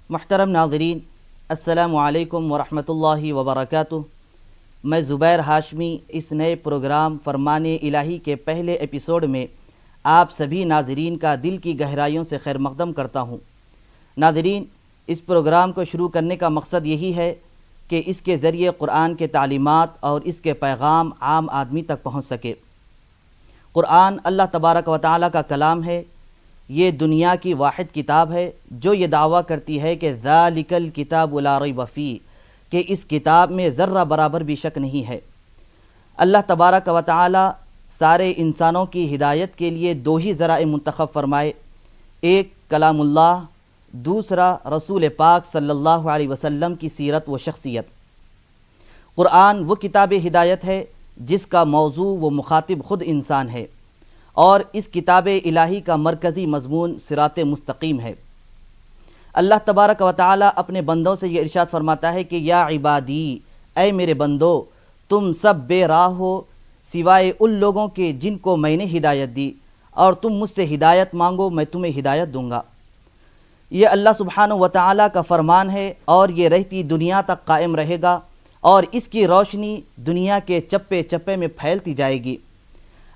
محترم ناظرین، السلام علیکم ورحمۃ اللہ وبرکاتہ۔ میں زبیر ہاشمی اس نئے پروگرام فرمان الہی کے پہلے ایپیسوڈ میں آپ سبھی ناظرین کا دل کی گہرائیوں سے خیر مقدم کرتا ہوں۔ ناظرین، اس پروگرام کو شروع کرنے کا مقصد یہی ہے کہ اس کے ذریعے قرآن کے تعلیمات اور اس کے پیغام عام آدمی تک پہنچ سکے۔ قرآن اللہ تبارک و تعالیٰ کا کلام ہے۔ یہ دنیا کی واحد کتاب ہے جو یہ دعویٰ کرتی ہے کہ ذالک الکتاب لا ریب فیہ، کہ اس کتاب میں ذرہ برابر بھی شک نہیں ہے۔ اللہ تبارک و تعالیٰ سارے انسانوں کی ہدایت کے لیے دو ہی ذرائع منتخب فرمائے، ایک کلام اللہ، دوسرا رسول پاک صلی اللہ علیہ وسلم کی سیرت و شخصیت۔ قرآن وہ کتاب ہدایت ہے جس کا موضوع و مخاطب خود انسان ہے، اور اس کتاب الہی کا مرکزی مضمون صراط مستقیم ہے۔ اللہ تبارک و تعالیٰ اپنے بندوں سے یہ ارشاد فرماتا ہے کہ یا عبادی، اے میرے بندو، تم سب بے راہ ہو سوائے ان لوگوں کے جن کو میں نے ہدایت دی، اور تم مجھ سے ہدایت مانگو میں تمہیں ہدایت دوں گا۔ یہ اللہ سبحانہ و تعالیٰ کا فرمان ہے، اور یہ رہتی دنیا تک قائم رہے گا، اور اس کی روشنی دنیا کے چپے چپے میں پھیلتی جائے گی۔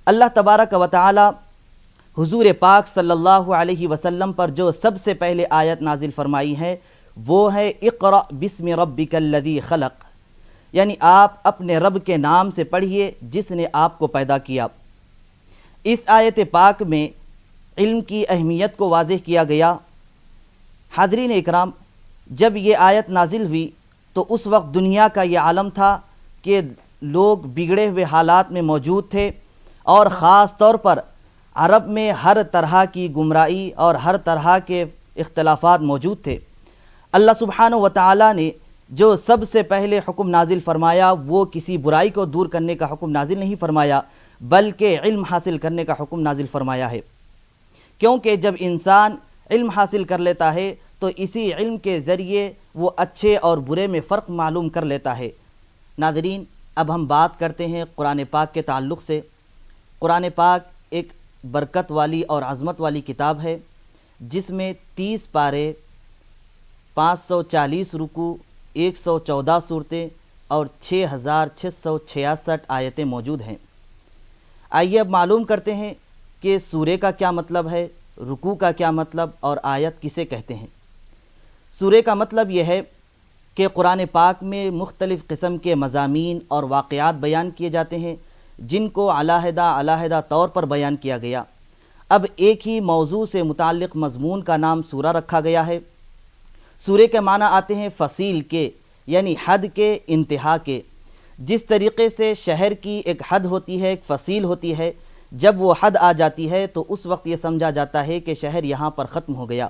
اللہ تبارک و تعالی حضور پاک صلی اللہ علیہ وسلم پر جو سب سے پہلے آیت نازل فرمائی ہے وہ ہے اقرأ بسم ربک الذی خلق، یعنی آپ اپنے رب کے نام سے پڑھیے جس نے آپ کو پیدا کیا۔ اس آیت پاک میں علم کی اہمیت کو واضح کیا گیا۔ حاضرین اکرام، جب یہ آیت نازل ہوئی تو اس وقت دنیا کا یہ عالم تھا کہ لوگ بگڑے ہوئے حالات میں موجود تھے، اور خاص طور پر عرب میں ہر طرح کی گمراہی اور ہر طرح کے اختلافات موجود تھے۔ اللہ سبحانہ و تعالیٰ نے جو سب سے پہلے حکم نازل فرمایا وہ کسی برائی کو دور کرنے کا حکم نازل نہیں فرمایا، بلکہ علم حاصل کرنے کا حکم نازل فرمایا ہے، کیونکہ جب انسان علم حاصل کر لیتا ہے تو اسی علم کے ذریعے وہ اچھے اور برے میں فرق معلوم کر لیتا ہے۔ ناظرین، اب ہم بات کرتے ہیں قرآن پاک کے تعلق سے۔ قرآن پاک ایک برکت والی اور عظمت والی کتاب ہے جس میں 30 پارے، 540 رکوع، 114 صورتیں اور 6666 آیتیں موجود ہیں۔ آئیے اب معلوم کرتے ہیں کہ سورے کا کیا مطلب ہے، رکوع کا کیا مطلب، اور آیت کسے کہتے ہیں۔ سورے کا مطلب یہ ہے کہ قرآن پاک میں مختلف قسم کے مضامین اور واقعات بیان کیے جاتے ہیں جن کو علیحدہ طور پر بیان کیا گیا۔ اب ایک ہی موضوع سے متعلق مضمون کا نام سورہ رکھا گیا ہے۔ سورے کے معنی آتے ہیں فصیل کے، یعنی حد کے، انتہا کے۔ جس طریقے سے شہر کی ایک حد ہوتی ہے، ایک فصیل ہوتی ہے، جب وہ حد آ جاتی ہے تو اس وقت یہ سمجھا جاتا ہے کہ شہر یہاں پر ختم ہو گیا۔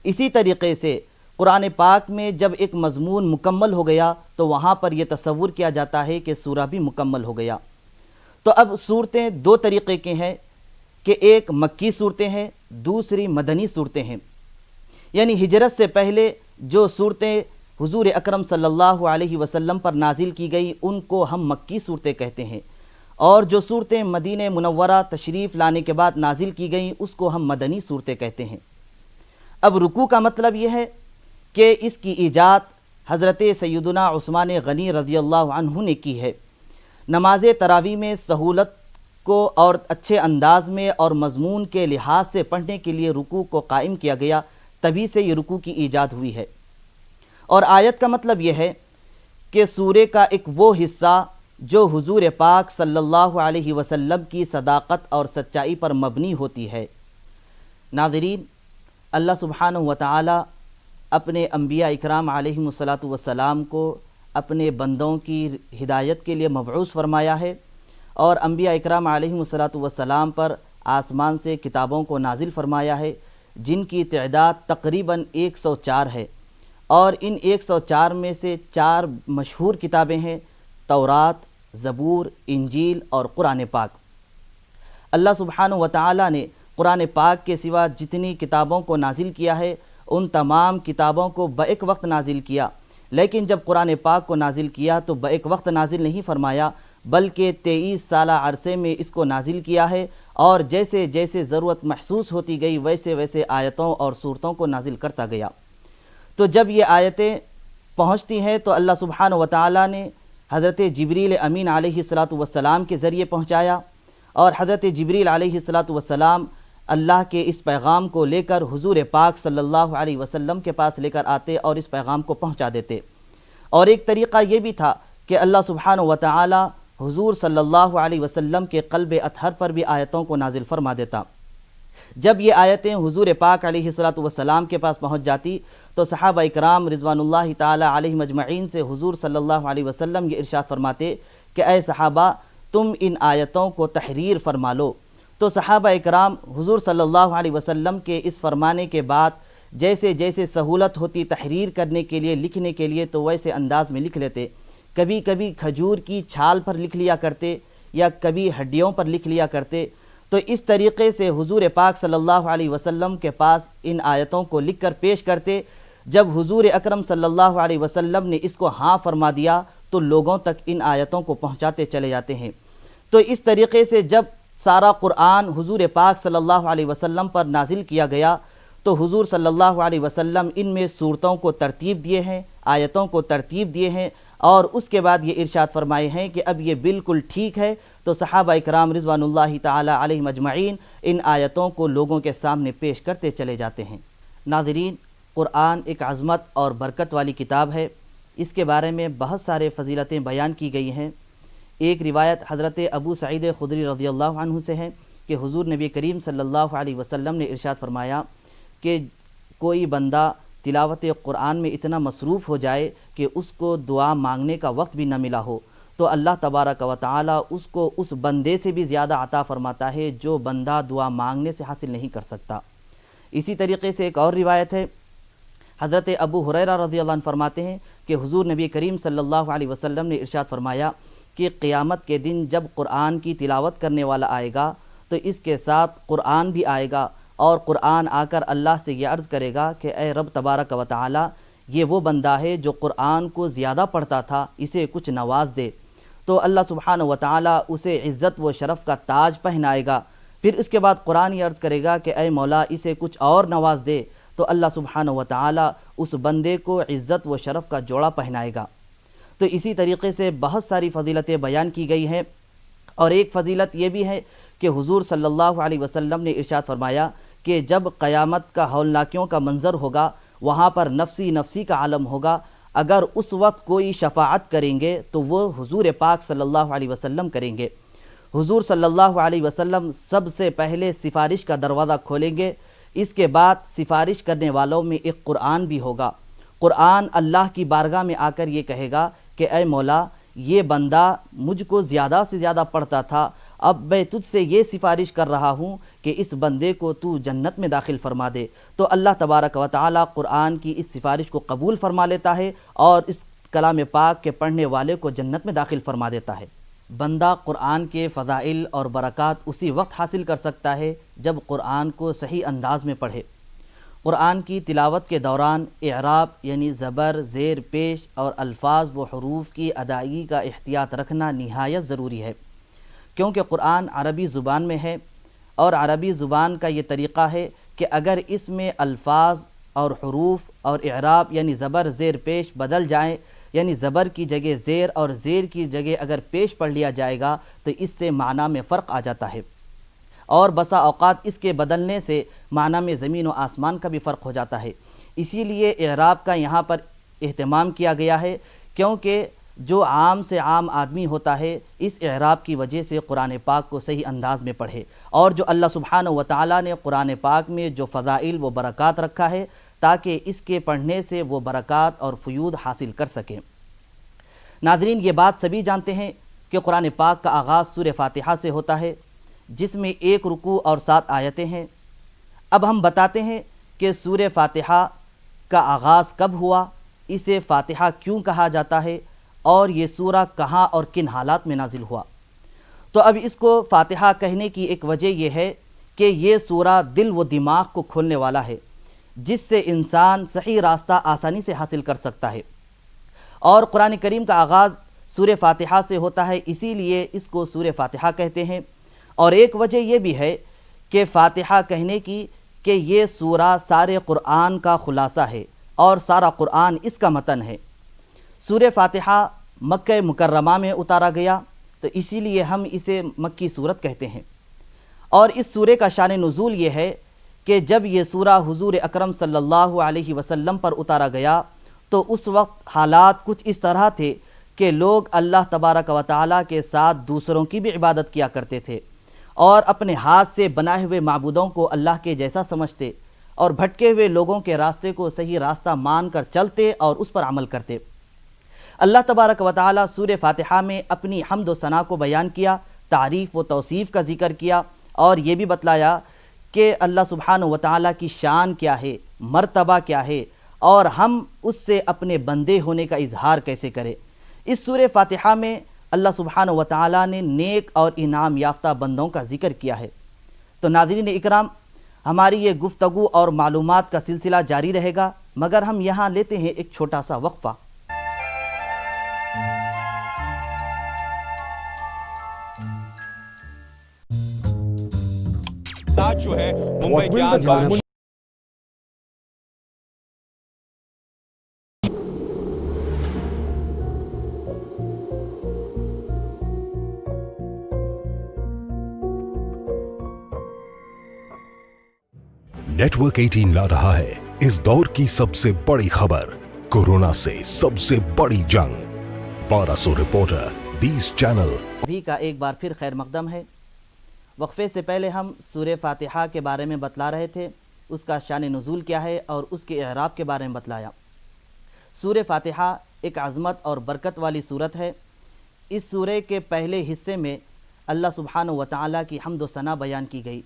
اسی طریقے سے قرآن پاک میں جب ایک مضمون مکمل ہو گیا تو وہاں پر یہ تصور کیا جاتا ہے کہ سورہ بھی مکمل ہو گیا۔ تو اب صورتیں دو طریقے کے ہیں کہ ایک مکی صورتیں ہیں، دوسری مدنی صورتیں ہیں۔ یعنی ہجرت سے پہلے جو صورتیں حضور اکرم صلی اللہ علیہ وسلم پر نازل کی گئی ان کو ہم مکی صورتیں کہتے ہیں، اور جو صورتیں مدینہ منورہ تشریف لانے کے بعد نازل کی گئیں اس کو ہم مدنی صورتیں کہتے ہیں۔ اب رکوع کا مطلب یہ ہے کہ اس کی ایجاد حضرت سیدنا عثمان غنی رضی اللہ عنہ نے کی ہے۔ نماز تراویح میں سہولت کو اور اچھے انداز میں اور مضمون کے لحاظ سے پڑھنے کے لیے رکوع کو قائم کیا گیا، تبھی سے یہ رکوع کی ایجاد ہوئی ہے۔ اور آیت کا مطلب یہ ہے کہ سورے کا ایک وہ حصہ جو حضور پاک صلی اللہ علیہ وسلم کی صداقت اور سچائی پر مبنی ہوتی ہے۔ ناظرین، اللہ سبحانہ و تعالی اپنے انبیاء اکرام علیہم الصلاۃ والسلام کو اپنے بندوں کی ہدایت کے لیے مبعوث فرمایا ہے، اور انبیاء اکرام علیہم الصلاۃ والسلام پر آسمان سے کتابوں کو نازل فرمایا ہے جن کی تعداد تقریباً 104 ہے، اور ان 104 میں سے 4 مشہور کتابیں ہیں، تورات، زبور، انجیل اور قرآن پاک۔ اللہ سبحانہ و تعالی نے قرآن پاک کے سوا جتنی کتابوں کو نازل کیا ہے ان تمام کتابوں کو بیک وقت نازل کیا، لیکن جب قرآن پاک کو نازل کیا تو بیک وقت نازل نہیں فرمایا، بلکہ 23 سالہ عرصے میں اس کو نازل کیا ہے، اور جیسے جیسے ضرورت محسوس ہوتی گئی ویسے ویسے آیتوں اور صورتوں کو نازل کرتا گیا۔ تو جب یہ آیتیں پہنچتی ہیں تو اللہ سبحانہ و تعالیٰ نے حضرت جبریل امین علیہ السلام کے ذریعے پہنچایا، اور حضرت جبریل علیہ السلام اللہ کے اس پیغام کو لے کر حضور پاک صلی اللہ علیہ وسلم کے پاس لے کر آتے اور اس پیغام کو پہنچا دیتے۔ اور ایک طریقہ یہ بھی تھا کہ اللہ سبحانہ و تعالی حضور صلی اللہ علیہ وسلم کے قلب اطہر پر بھی آیتوں کو نازل فرما دیتا۔ جب یہ آیتیں حضور پاک علیہ السلام کے پاس پہنچ جاتی تو صحابہ اکرام رضوان اللہ تعالی علیہم اجمعین سے حضور صلی اللہ علیہ وسلم یہ ارشاد فرماتے کہ اے صحابہ، تم ان آیتوں کو تحریر فرما لو۔ تو صحابہ اکرام حضور صلی اللہ علیہ وسلم کے اس فرمانے کے بعد جیسے جیسے سہولت ہوتی تحریر کرنے کے لیے، لکھنے کے لیے، تو ویسے انداز میں لکھ لیتے۔ کبھی کبھی کھجور کی چھال پر لکھ لیا کرتے یا کبھی ہڈیوں پر لکھ لیا کرتے۔ تو اس طریقے سے حضور پاک صلی اللہ علیہ وسلم کے پاس ان آیتوں کو لکھ کر پیش کرتے۔ جب حضور اکرم صلی اللہ علیہ وسلم نے اس کو ہاں فرما دیا تو لوگوں تک ان آیتوں کو پہنچاتے چلے جاتے ہیں۔ تو اس طریقے سے جب سارا قرآن حضور پاک صلی اللہ علیہ وسلم پر نازل کیا گیا تو حضور صلی اللہ علیہ وسلم ان میں صورتوں کو ترتیب دیے ہیں، آیتوں کو ترتیب دیے ہیں، اور اس کے بعد یہ ارشاد فرمائے ہیں کہ اب یہ بالکل ٹھیک ہے۔ تو صحابہ اکرام رضوان اللہ تعالی علیہم اجمعین ان آیتوں کو لوگوں کے سامنے پیش کرتے چلے جاتے ہیں۔ ناظرین، قرآن ایک عظمت اور برکت والی کتاب ہے۔ اس کے بارے میں بہت سارے فضیلتیں بیان کی گئی ہیں۔ ایک روایت حضرت ابو سعید خدری رضی اللہ عنہ سے ہے کہ حضور نبی کریم صلی اللہ علیہ وسلم نے ارشاد فرمایا کہ کوئی بندہ تلاوت قرآن میں اتنا مصروف ہو جائے کہ اس کو دعا مانگنے کا وقت بھی نہ ملا ہو تو اللہ تبارک و تعالی اس کو اس بندے سے بھی زیادہ عطا فرماتا ہے جو بندہ دعا مانگنے سے حاصل نہیں کر سکتا۔ اسی طریقے سے ایک اور روایت ہے، حضرت ابو ہریرہ رضی اللہ عنہ فرماتے ہیں کہ حضور نبی کریم صلی اللہ علیہ وسلم نے ارشاد فرمایا کہ قیامت کے دن جب قرآن کی تلاوت کرنے والا آئے گا تو اس کے ساتھ قرآن بھی آئے گا، اور قرآن آ کر اللہ سے یہ عرض کرے گا کہ اے رب تبارک و تعالی، یہ وہ بندہ ہے جو قرآن کو زیادہ پڑھتا تھا، اسے کچھ نواز دے۔ تو اللہ سبحانہ و تعالی اسے عزت و شرف کا تاج پہنائے گا۔ پھر اس کے بعد قرآن یہ عرض کرے گا کہ اے مولا، اسے کچھ اور نواز دے، تو اللہ سبحانہ و تعالی اس بندے کو عزت و شرف کا جوڑا پہنائے گا۔ تو اسی طریقے سے بہت ساری فضیلتیں بیان کی گئی ہیں، اور ایک فضیلت یہ بھی ہے کہ حضور صلی اللہ علیہ وسلم نے ارشاد فرمایا کہ جب قیامت کا ہولناکیوں کا منظر ہوگا، وہاں پر نفسی نفسی کا عالم ہوگا، اگر اس وقت کوئی شفاعت کریں گے تو وہ حضور پاک صلی اللہ علیہ وسلم کریں گے۔ حضور صلی اللہ علیہ وسلم سب سے پہلے سفارش کا دروازہ کھولیں گے، اس کے بعد سفارش کرنے والوں میں ایک قرآن بھی ہوگا۔ قرآن اللہ کی بارگاہ میں آ کر یہ کہے گا کہ اے مولا، یہ بندہ مجھ کو زیادہ سے زیادہ پڑھتا تھا، اب میں تجھ سے یہ سفارش کر رہا ہوں کہ اس بندے کو تو جنت میں داخل فرما دے۔ تو اللہ تبارک و تعالی قرآن کی اس سفارش کو قبول فرما لیتا ہے اور اس کلام پاک کے پڑھنے والے کو جنت میں داخل فرما دیتا ہے۔ بندہ قرآن کے فضائل اور برکات اسی وقت حاصل کر سکتا ہے جب قرآن کو صحیح انداز میں پڑھے۔ قرآن کی تلاوت کے دوران اعراب یعنی زبر، زیر پیش اور الفاظ و حروف کی ادائیگی کا احتیاط رکھنا نہایت ضروری ہے، کیونکہ قرآن عربی زبان میں ہے، اور عربی زبان کا یہ طریقہ ہے کہ اگر اس میں الفاظ اور حروف اور اعراب یعنی زبر زیر پیش بدل جائیں، یعنی زبر کی جگہ زیر اور زیر کی جگہ اگر پیش پڑھ لیا جائے گا تو اس سے معنی میں فرق آ جاتا ہے، اور بسا اوقات اس کے بدلنے سے معنی میں زمین و آسمان کا بھی فرق ہو جاتا ہے۔ اسی لیے اعراب کا یہاں پر اہتمام کیا گیا ہے، کیونکہ جو عام سے عام آدمی ہوتا ہے اس اعراب کی وجہ سے قرآن پاک کو صحیح انداز میں پڑھے، اور جو اللہ سبحانہ و تعالی نے قرآن پاک میں جو فضائل و برکات رکھا ہے تاکہ اس کے پڑھنے سے وہ برکات اور فیوض حاصل کر سکیں۔ ناظرین، یہ بات سبھی جانتے ہیں کہ قرآن پاک کا آغاز سورہ فاتحہ سے ہوتا ہے، جس میں 1 رکوع اور 7 آیتیں ہیں۔ اب ہم بتاتے ہیں کہ سورہ فاتحہ کا آغاز کب ہوا، اسے فاتحہ کیوں کہا جاتا ہے، اور یہ سورہ کہاں اور کن حالات میں نازل ہوا۔ تو اب اس کو فاتحہ کہنے کی ایک وجہ یہ ہے کہ یہ سورہ دل و دماغ کو کھولنے والا ہے، جس سے انسان صحیح راستہ آسانی سے حاصل کر سکتا ہے، اور قرآن کریم کا آغاز سورہ فاتحہ سے ہوتا ہے، اسی لیے اس کو سورہ فاتحہ کہتے ہیں۔ اور ایک وجہ یہ بھی ہے کہ فاتحہ کہنے کی کہ یہ سورہ سارے قرآن کا خلاصہ ہے، اور سارا قرآن اس کا متن ہے۔ سورہ فاتحہ مکہ مکرمہ میں اتارا گیا تو اسی لیے ہم اسے مکی صورت کہتے ہیں، اور اس سورے کا شان نزول یہ ہے کہ جب یہ سورہ حضور اکرم صلی اللہ علیہ وسلم پر اتارا گیا تو اس وقت حالات کچھ اس طرح تھے کہ لوگ اللہ تبارک و تعالیٰ کے ساتھ دوسروں کی بھی عبادت کیا کرتے تھے اور اپنے ہاتھ سے بنائے ہوئے معبودوں کو اللہ کے جیسا سمجھتے اور بھٹکے ہوئے لوگوں کے راستے کو صحیح راستہ مان کر چلتے اور اس پر عمل کرتے۔ اللہ تبارک و تعالیٰ سورہ فاتحہ میں اپنی حمد و ثنا کو بیان کیا، تعریف و توصیف کا ذکر کیا اور یہ بھی بتلایا کہ اللہ سبحانہ و تعالیٰ کی شان کیا ہے، مرتبہ کیا ہے، اور ہم اس سے اپنے بندے ہونے کا اظہار کیسے کریں۔ اس سورہ فاتحہ میں اللہ سبحانہ و تعالیٰ نے نیک اور انعام یافتہ بندوں کا ذکر کیا ہے۔ تو ناظرین اکرام، ہماری یہ گفتگو اور معلومات کا سلسلہ جاری رہے گا، مگر ہم یہاں لیتے ہیں ایک چھوٹا سا وقفہ۔ جو ہے ممبئی جان نیٹ ورک 18 لا رہا ہے اس دور کی سب سے بڑی خبر، کورونا سے سب سے بڑی جنگ، 1200 رپورٹر، 20 چینل۔ بھی کا ایک بار پھر خیر مقدم ہے۔ وقفے سے پہلے ہم سورہ فاتحہ کے بارے میں بتلا رہے تھے، اس کا شان نزول کیا ہے اور اس کے اعراب کے بارے میں بتلایا۔ سورہ فاتحہ ایک عظمت اور برکت والی سورت ہے۔ اس سورے کے پہلے حصے میں اللہ سبحانہ و تعالیٰ کی حمد و ثنا بیان کی گئی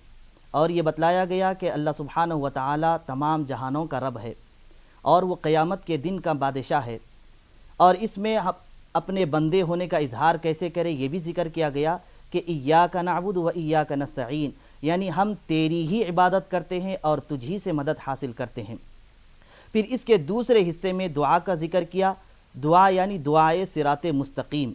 اور یہ بتلایا گیا کہ اللہ سبحانہ و تعالیٰ تمام جہانوں کا رب ہے اور وہ قیامت کے دن کا بادشاہ ہے، اور اس میں اپنے بندے ہونے کا اظہار کیسے کرے یہ بھی ذکر کیا گیا کہ ایاک نعبد و ایاک نستعین، یعنی ہم تیری ہی عبادت کرتے ہیں اور تجھ ہی سے مدد حاصل کرتے ہیں۔ پھر اس کے دوسرے حصے میں دعا کا ذکر کیا، دعا یعنی دعائے صراط مستقیم۔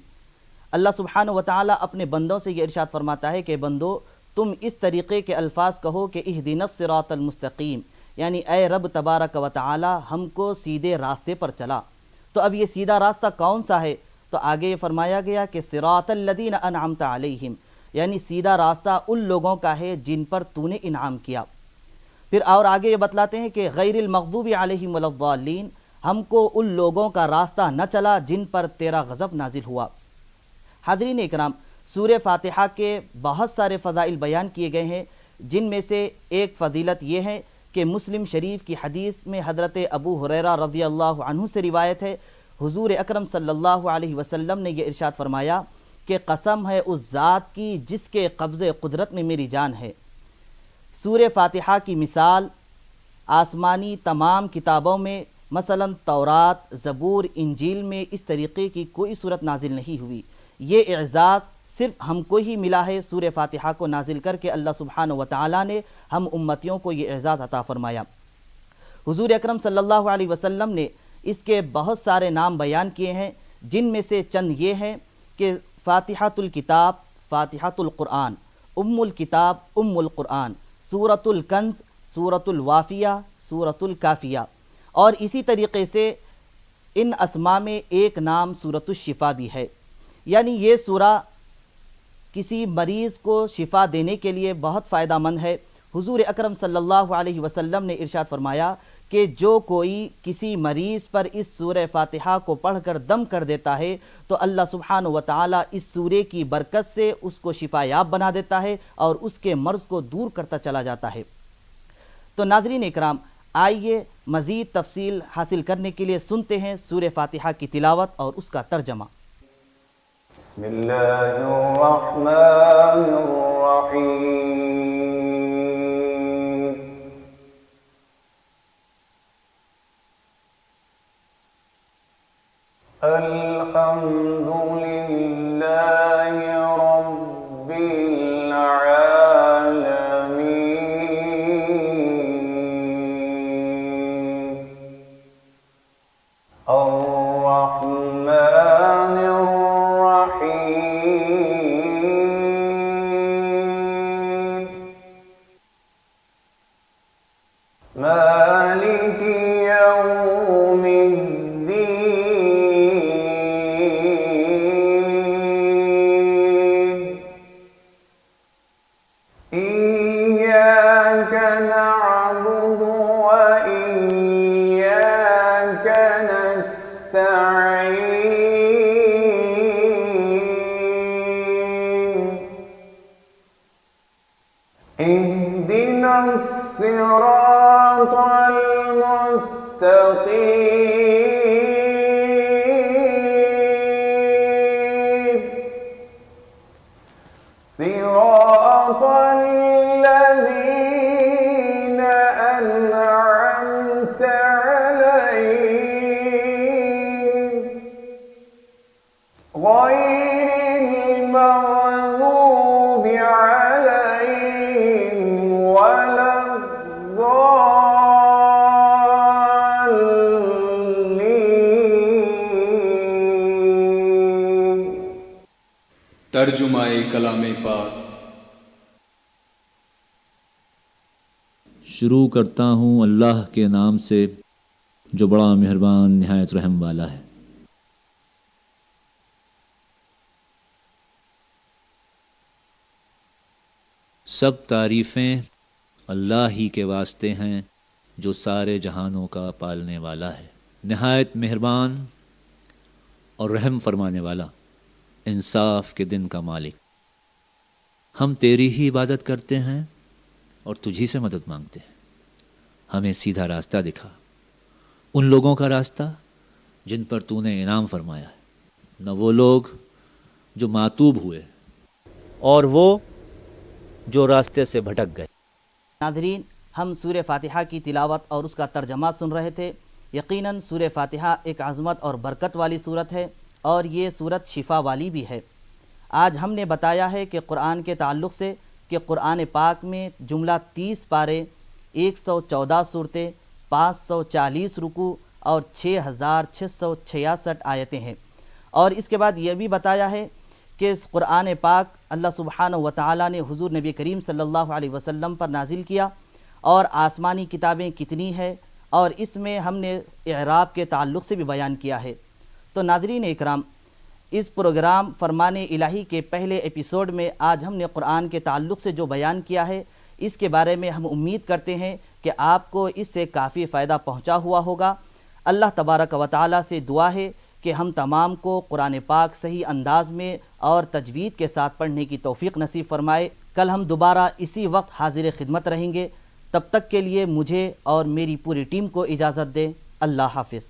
اللہ سبحانہ و تعالیٰ اپنے بندوں سے یہ ارشاد فرماتا ہے کہ بندو تم اس طریقے کے الفاظ کہو کہ اہدنا الصراط المستقیم، یعنی اے رب تبارک و تعالیٰ ہم کو سیدھے راستے پر چلا۔ تو اب یہ سیدھا راستہ کون سا ہے؟ تو آگے یہ فرمایا گیا کہ صراط الذین انعمت علیہم، یعنی سیدھا راستہ ان لوگوں کا ہے جن پر تو نے انعام کیا۔ پھر اور آگے یہ بتلاتے ہیں کہ غیر المغضوب علیہم ولا الضالین، ہم کو ان لوگوں کا راستہ نہ چلا جن پر تیرا غضب نازل ہوا۔ حاضرین اکرام، سورہ فاتحہ کے بہت سارے فضائل بیان کیے گئے ہیں، جن میں سے ایک فضیلت یہ ہے کہ مسلم شریف کی حدیث میں حضرت ابو ہریرہ رضی اللہ عنہ سے روایت ہے، حضور اکرم صلی اللہ علیہ وسلم نے یہ ارشاد فرمایا کہ قسم ہے اس ذات کی جس کے قبض قدرت میں میری جان ہے، سورہ فاتحہ کی مثال آسمانی تمام کتابوں میں مثلا تورات، زبور، انجیل میں اس طریقے کی کوئی صورت نازل نہیں ہوئی۔ یہ اعزاز صرف ہم کو ہی ملا ہے، سورہ فاتحہ کو نازل کر کے اللہ سبحانہ و تعالیٰ نے ہم امتیوں کو یہ اعزاز عطا فرمایا۔ حضور اکرم صلی اللہ علیہ وسلم نے اس کے بہت سارے نام بیان کیے ہیں، جن میں سے چند یہ ہیں کہ فاتحۃ الکتاب، فاتحۃ القرآن، الکتاب، القرآن، سورۃ الکنز، سورۃ الوافیہ، سورۃ الکافیہ، اور اسی طریقے سے ان اسماء میں ایک نام سورۃ الشفا بھی ہے، یعنی یہ سورہ کسی مریض کو شفا دینے کے لیے بہت فائدہ مند ہے۔ حضور اکرم صلی اللہ علیہ وسلم نے ارشاد فرمایا کہ جو کوئی کسی مریض پر اس سورہ فاتحہ کو پڑھ کر دم کر دیتا ہے تو اللہ سبحانہ و تعالیٰ اس سورے کی برکت سے اس کو شفا یاب بنا دیتا ہے اور اس کے مرض کو دور کرتا چلا جاتا ہے۔ تو ناظرین اکرام، آئیے مزید تفصیل حاصل کرنے کے لیے سنتے ہیں سورہ فاتحہ کی تلاوت اور اس کا ترجمہ۔ بسم اللہ الرحمن الرحیم، الحمد للہ رب العالمین، الرحمن الرحیم، مالک یوم مستقيم صراط الذين أنعمت عليهم غير المغضوب عليهم ولا الضالين. ترجمہ کلام پاک. شروع کرتا ہوں اللہ کے نام سے جو بڑا مہربان نہایت رحم والا ہے. سب تعریفیں اللہ ہی کے واسطے ہیں جو سارے جہانوں کا پالنے والا ہے، نہایت مہربان اور رحم فرمانے والا، انصاف کے دن کا مالک. ہم تیری ہی عبادت کرتے ہیں اور تجھی سے مدد مانگتے ہیں. ہمیں سیدھا راستہ دکھا، ان لوگوں کا راستہ جن پر تو نے انعام فرمایا ہے، نہ وہ لوگ جو معتوب ہوئے اور وہ جو راستے سے بھٹک گئے. ناظرین، ہم سورہ فاتحہ کی تلاوت اور اس کا ترجمہ سن رہے تھے. یقیناً سورہ فاتحہ ایک عظمت اور برکت والی صورت ہے اور یہ صورت شفا والی بھی ہے. آج ہم نے بتایا ہے کہ قرآن کے تعلق سے کہ قرآن پاک میں جملہ 30 پارے، 114 صورتیں، 540 رکوع اور 6666 آیتیں ہیں. اور اس کے بعد یہ بھی بتایا ہے کہ اس قرآن پاک اللہ سبحانہ و تعالیٰ نے حضور نبی کریم صلی اللہ علیہ وسلم پر نازل کیا، اور آسمانی کتابیں کتنی ہیں، اور اس میں ہم نے اعراب کے تعلق سے بھی بیان کیا ہے. تو ناظرین اکرام، اس پروگرام فرمان الہی کے پہلے ایپیسوڈ میں آج ہم نے قرآن کے تعلق سے جو بیان کیا ہے، اس کے بارے میں ہم امید کرتے ہیں کہ آپ کو اس سے کافی فائدہ پہنچا ہوا ہوگا. اللہ تبارک و تعالیٰ سے دعا ہے کہ ہم تمام کو قرآن پاک صحیح انداز میں اور تجوید کے ساتھ پڑھنے کی توفیق نصیب فرمائے. کل ہم دوبارہ اسی وقت حاضر خدمت رہیں گے. تب تک کے لیے مجھے اور میری پوری ٹیم کو اجازت دیں. اللہ حافظ.